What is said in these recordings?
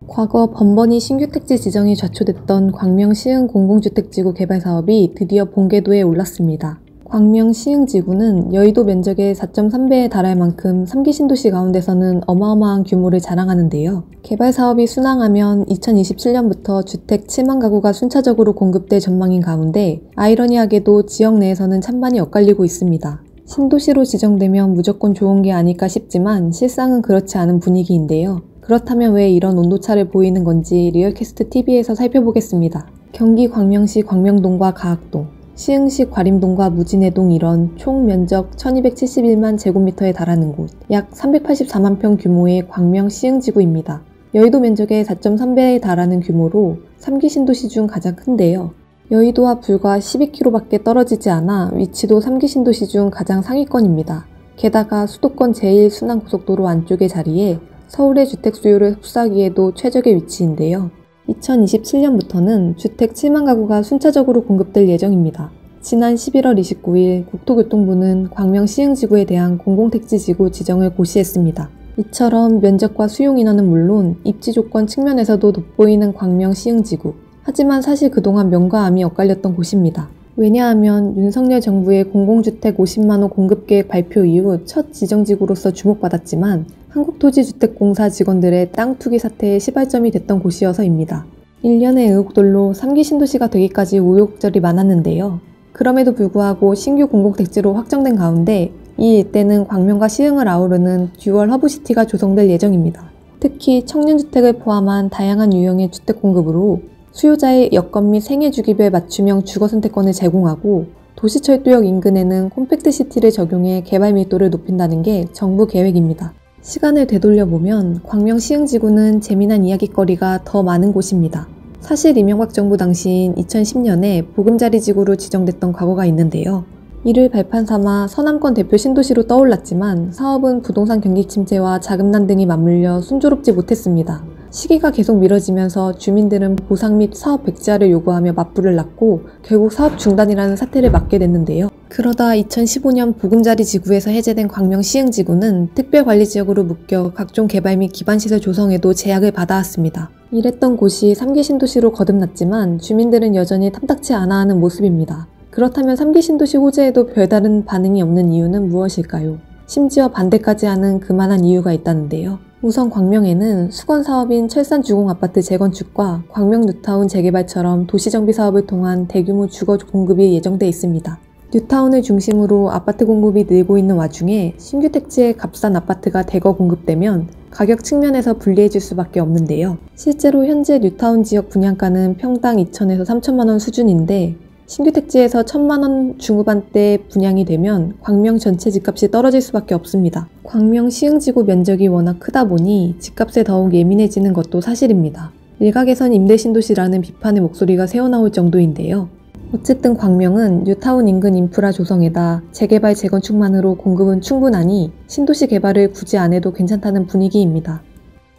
과거 번번이 신규 택지 지정이 좌초됐던 광명 시흥 공공주택지구 개발 사업이 드디어 본궤도에 올랐습니다. 광명 시흥지구는 여의도 면적의 4.3배에 달할 만큼 3기 신도시 가운데서는 어마어마한 규모를 자랑하는데요. 개발 사업이 순항하면 2027년부터 주택 7만 가구가 순차적으로 공급될 전망인 가운데 아이러니하게도 지역 내에서는 찬반이 엇갈리고 있습니다. 신도시로 지정되면 무조건 좋은 게 아닐까 싶지만 실상은 그렇지 않은 분위기인데요. 그렇다면 왜 이런 온도차를 보이는 건지 리얼캐스트TV에서 살펴보겠습니다. 경기 광명시 광명동과 가학동, 시흥시 과림동과 무진해동 이런 총 면적 1271만 제곱미터에 달하는 곳, 약 384만 평 규모의 광명 시흥지구입니다. 여의도 면적의 4.3배에 달하는 규모로 3기 신도시 중 가장 큰데요. 여의도와 불과 12km밖에 떨어지지 않아 위치도 3기 신도시 중 가장 상위권입니다. 게다가 수도권 제1순환고속도로 안쪽의 자리에 서울의 주택 수요를 흡수하기에도 최적의 위치인데요. 2027년부터는 주택 7만 가구가 순차적으로 공급될 예정입니다. 지난 11월 29일 국토교통부는 광명 시흥지구에 대한 공공택지지구 지정을 고시했습니다. 이처럼 면적과 수용 인원은 물론 입지 조건 측면에서도 돋보이는 광명 시흥지구. 하지만 사실 그동안 명과 암이 엇갈렸던 곳입니다. 왜냐하면 윤석열 정부의 공공주택 50만 호 공급계획 발표 이후 첫 지정지구로서 주목받았지만 한국토지주택공사 직원들의 땅 투기 사태의 시발점이 됐던 곳이어서입니다. 일련의 의혹들로 3기 신도시가 되기까지 우여곡절이 많았는데요. 그럼에도 불구하고 신규 공공택지로 확정된 가운데 이 일대는 광명과 시흥을 아우르는 듀얼 허브시티가 조성될 예정입니다. 특히 청년주택을 포함한 다양한 유형의 주택 공급으로 수요자의 여건 및 생애 주기별 맞춤형 주거 선택권을 제공하고 도시철도역 인근에는 콤팩트시티를 적용해 개발 밀도를 높인다는 게 정부 계획입니다. 시간을 되돌려보면 광명 시흥지구는 재미난 이야깃거리가 더 많은 곳입니다. 사실 이명박 정부 당시인 2010년에 보금자리지구로 지정됐던 과거가 있는데요. 이를 발판 삼아 서남권 대표 신도시로 떠올랐지만 사업은 부동산 경기 침체와 자금난 등이 맞물려 순조롭지 못했습니다. 시기가 계속 미뤄지면서 주민들은 보상 및 사업 백지화를 요구하며 맞불을 났고 결국 사업 중단이라는 사태를 맞게 됐는데요. 그러다 2015년 보금자리 지구에서 해제된 광명 시흥지구는 특별관리지역으로 묶여 각종 개발 및 기반시설 조성에도 제약을 받아왔습니다. 이랬던 곳이 3기 신도시로 거듭났지만 주민들은 여전히 탐탁치 않아하는 모습입니다. 그렇다면 3기 신도시 호재에도 별다른 반응이 없는 이유는 무엇일까요? 심지어 반대까지 하는 그만한 이유가 있다는데요. 우선 광명에는 수건사업인 철산주공아파트 재건축과 광명 뉴타운 재개발처럼 도시정비 사업을 통한 대규모 주거 공급이 예정돼 있습니다. 뉴타운을 중심으로 아파트 공급이 늘고 있는 와중에 신규 택지의 값싼 아파트가 대거 공급되면 가격 측면에서 불리해질 수밖에 없는데요. 실제로 현재 뉴타운 지역 분양가는 평당 2천에서 3천만 원 수준인데 신규 택지에서 1,000만 원 중후반대 분양이 되면 광명 전체 집값이 떨어질 수밖에 없습니다. 광명 시흥지구 면적이 워낙 크다 보니 집값에 더욱 예민해지는 것도 사실입니다. 일각에선 임대신도시라는 비판의 목소리가 새어나올 정도인데요. 어쨌든 광명은 뉴타운 인근 인프라 조성에다 재개발 재건축만으로 공급은 충분하니 신도시 개발을 굳이 안 해도 괜찮다는 분위기입니다.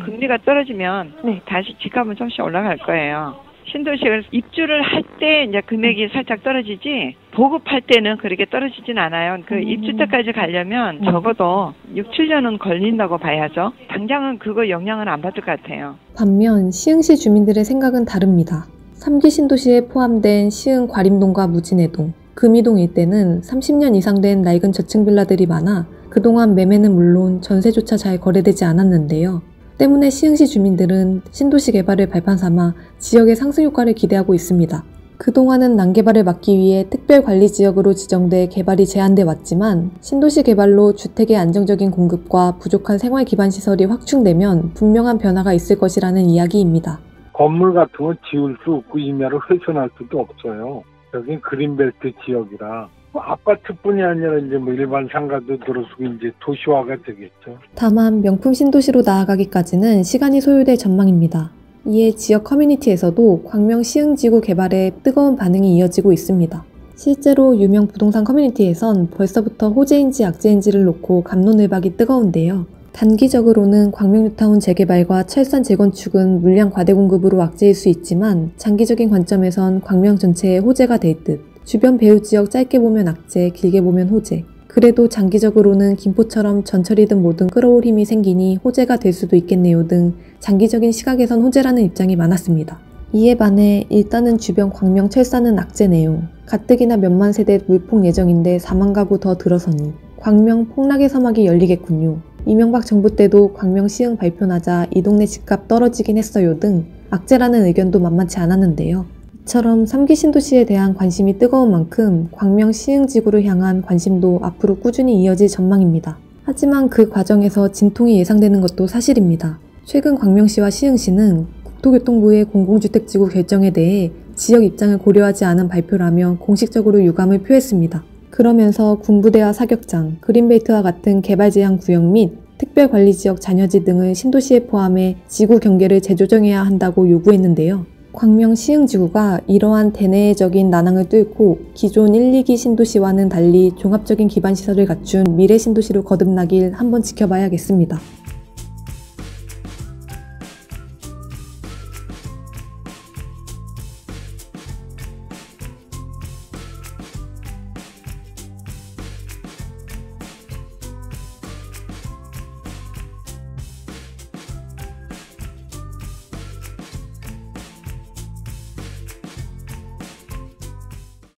금리가 떨어지면 다시 집값은 조금씩 올라갈 거예요. 신도시를 입주를 할 때 이제 금액이 살짝 떨어지지 보급할 때는 그렇게 떨어지진 않아요. 그 입주 때까지 가려면 적어도 6, 7년은 걸린다고 봐야죠. 당장은 그거 영향은 안 받을 것 같아요. 반면 시흥시 주민들의 생각은 다릅니다. 3기 신도시에 포함된 시흥 과림동과 무진해동, 금이동 일대는 30년 이상 된 낡은 저층 빌라들이 많아 그동안 매매는 물론 전세조차 잘 거래되지 않았는데요. 때문에 시흥시 주민들은 신도시 개발을 발판 삼아 지역의 상승 효과를 기대하고 있습니다. 그동안은 난개발을 막기 위해 특별관리지역으로 지정돼 개발이 제한돼 왔지만 신도시 개발로 주택의 안정적인 공급과 부족한 생활기반시설이 확충되면 분명한 변화가 있을 것이라는 이야기입니다. 건물 같은 건 지을 수 없고 임야를 훼손할 수도 없어요. 여긴 그린벨트 지역이라 아파트뿐이 아니라 이제 일반 상가도 들어서고 이제 도시화가 되겠죠. 다만 명품 신도시로 나아가기까지는 시간이 소요될 전망입니다. 이에 지역 커뮤니티에서도 광명 시흥지구 개발에 뜨거운 반응이 이어지고 있습니다. 실제로 유명 부동산 커뮤니티에선 벌써부터 호재인지 악재인지를 놓고 갑론을박이 뜨거운데요. 단기적으로는 광명 뉴타운 재개발과 철산 재건축은 물량 과대 공급으로 악재일 수 있지만 장기적인 관점에선 광명 전체의 호재가 될 듯. 주변 배후 지역 짧게 보면 악재, 길게 보면 호재. 그래도 장기적으로는 김포처럼 전철이든 뭐든 끌어올 힘이 생기니 호재가 될 수도 있겠네요 등 장기적인 시각에선 호재라는 입장이 많았습니다. 이에 반해 일단은 주변 광명 철사는 악재네요. 가뜩이나 몇만 세대 물폭 예정인데 4만 가구 더 들어서니 광명 폭락의 서막이 열리겠군요. 이명박 정부 때도 광명 시흥 발표 나자 이 동네 집값 떨어지긴 했어요 등 악재라는 의견도 만만치 않았는데요. 이처럼 3기 신도시에 대한 관심이 뜨거운 만큼 광명 시흥 지구를 향한 관심도 앞으로 꾸준히 이어질 전망입니다. 하지만 그 과정에서 진통이 예상되는 것도 사실입니다. 최근 광명시와 시흥시는 국토교통부의 공공주택지구 결정에 대해 지역 입장을 고려하지 않은 발표라며 공식적으로 유감을 표했습니다. 그러면서 군부대와 사격장, 그린벨트와 같은 개발 제한 구역 및 특별관리지역 잔여지 등을 신도시에 포함해 지구 경계를 재조정해야 한다고 요구했는데요. 광명 시흥지구가 이러한 대내적인 난항을 뚫고 기존 1, 2기 신도시와는 달리 종합적인 기반시설을 갖춘 미래 신도시로 거듭나길 한번 지켜봐야겠습니다.